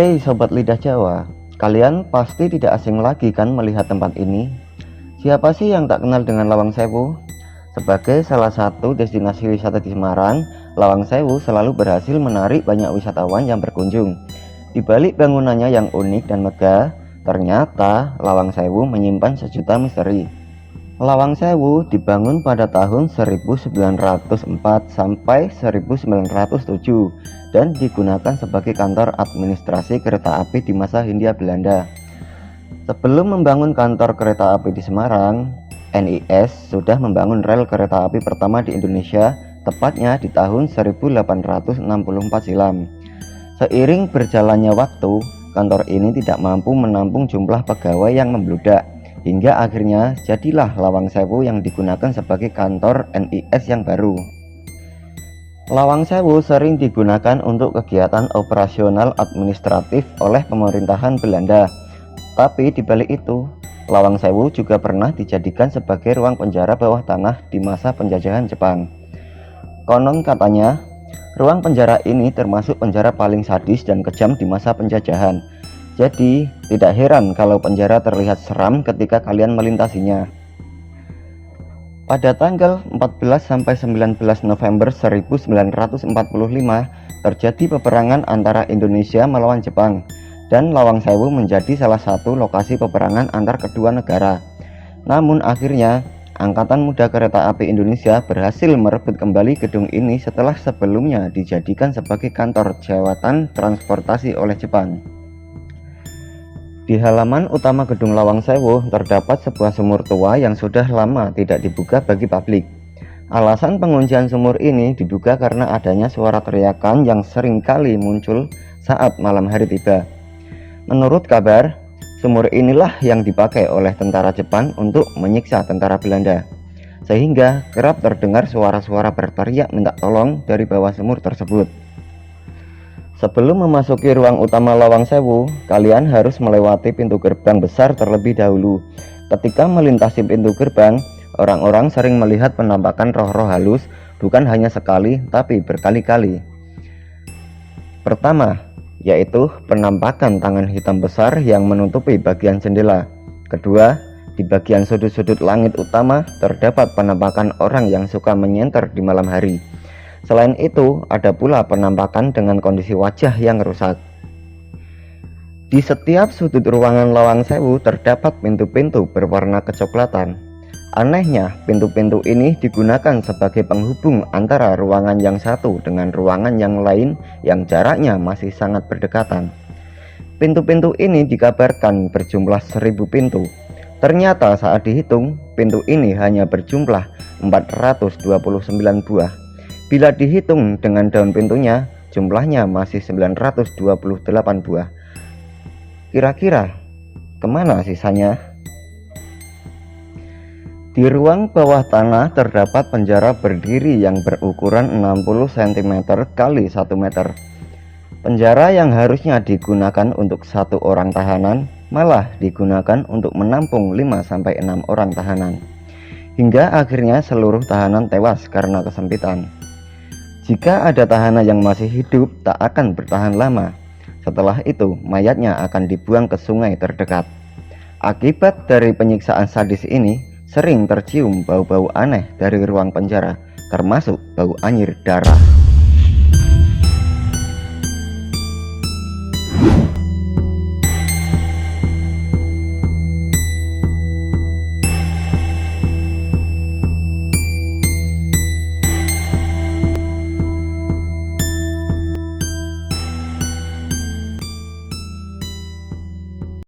Hei Sobat Lidah Jawa, kalian pasti tidak asing lagi kan melihat tempat ini? Siapa sih yang tak kenal dengan Lawang Sewu? Sebagai salah satu destinasi wisata di Semarang, Lawang Sewu selalu berhasil menarik banyak wisatawan yang berkunjung. Di balik bangunannya yang unik dan megah, ternyata Lawang Sewu menyimpan sejuta misteri. Lawang Sewu dibangun pada tahun 1904 sampai 1907 dan digunakan sebagai kantor administrasi kereta api di masa Hindia Belanda. Sebelum membangun kantor kereta api di Semarang, NIS sudah membangun rel kereta api pertama di Indonesia, tepatnya di tahun 1864 silam. Seiring berjalannya waktu, kantor ini tidak mampu menampung jumlah pegawai yang membludak, hingga akhirnya jadilah Lawang Sewu yang digunakan sebagai kantor NIS yang baru. Lawang Sewu sering digunakan untuk kegiatan operasional administratif oleh pemerintahan Belanda. Tapi di balik itu, Lawang Sewu juga pernah dijadikan sebagai ruang penjara bawah tanah di masa penjajahan Jepang. Konon katanya, ruang penjara ini termasuk penjara paling sadis dan kejam di masa penjajahan. Jadi, tidak heran kalau penjara terlihat seram ketika kalian melintasinya. Pada tanggal 14–19 November 1945 terjadi peperangan antara Indonesia melawan Jepang, dan Lawang Sewu menjadi salah satu lokasi peperangan antar kedua negara. Namun akhirnya Angkatan Muda Kereta Api Indonesia berhasil merebut kembali gedung ini setelah sebelumnya dijadikan sebagai kantor jawatan transportasi oleh Jepang. Di halaman utama gedung Lawang Sewu terdapat sebuah sumur tua yang sudah lama tidak dibuka bagi publik. Alasan penguncian sumur ini diduga karena adanya suara teriakan yang sering kali muncul saat malam hari tiba. Menurut kabar, sumur inilah yang dipakai oleh tentara Jepang untuk menyiksa tentara Belanda, sehingga kerap terdengar suara-suara berteriak minta tolong dari bawah sumur tersebut. Sebelum memasuki ruang utama Lawang Sewu, kalian harus melewati pintu gerbang besar terlebih dahulu. Ketika melintasi pintu gerbang, orang-orang sering melihat penampakan roh-roh halus, bukan hanya sekali, tapi berkali-kali. Pertama, yaitu penampakan tangan hitam besar yang menutupi bagian jendela. Kedua, di bagian sudut-sudut langit utama terdapat penampakan orang yang suka menyenter di malam hari. Selain itu, ada pula penampakan dengan kondisi wajah yang rusak. Di setiap sudut ruangan Lawang Sewu terdapat pintu-pintu berwarna kecoklatan. Anehnya, pintu-pintu ini digunakan sebagai penghubung antara ruangan yang satu dengan ruangan yang lain yang jaraknya masih sangat berdekatan. Pintu-pintu ini dikabarkan berjumlah 1000 pintu. Ternyata saat dihitung, pintu ini hanya berjumlah 429 buah. Bila dihitung dengan daun pintunya, jumlahnya masih 928 buah. Kira-kira kemana sisanya? Di ruang bawah tanah terdapat penjara berdiri yang berukuran 60 cm x 1 meter. Penjara yang harusnya digunakan untuk satu orang tahanan malah digunakan untuk menampung 5–6 orang tahanan. Hingga akhirnya seluruh tahanan tewas karena kesempitan. Jika ada tahanan yang masih hidup, tak akan bertahan lama. Setelah itu, mayatnya akan dibuang ke sungai terdekat. Akibat dari penyiksaan sadis ini, sering tercium bau-bau aneh dari ruang penjara, termasuk bau anyir darah.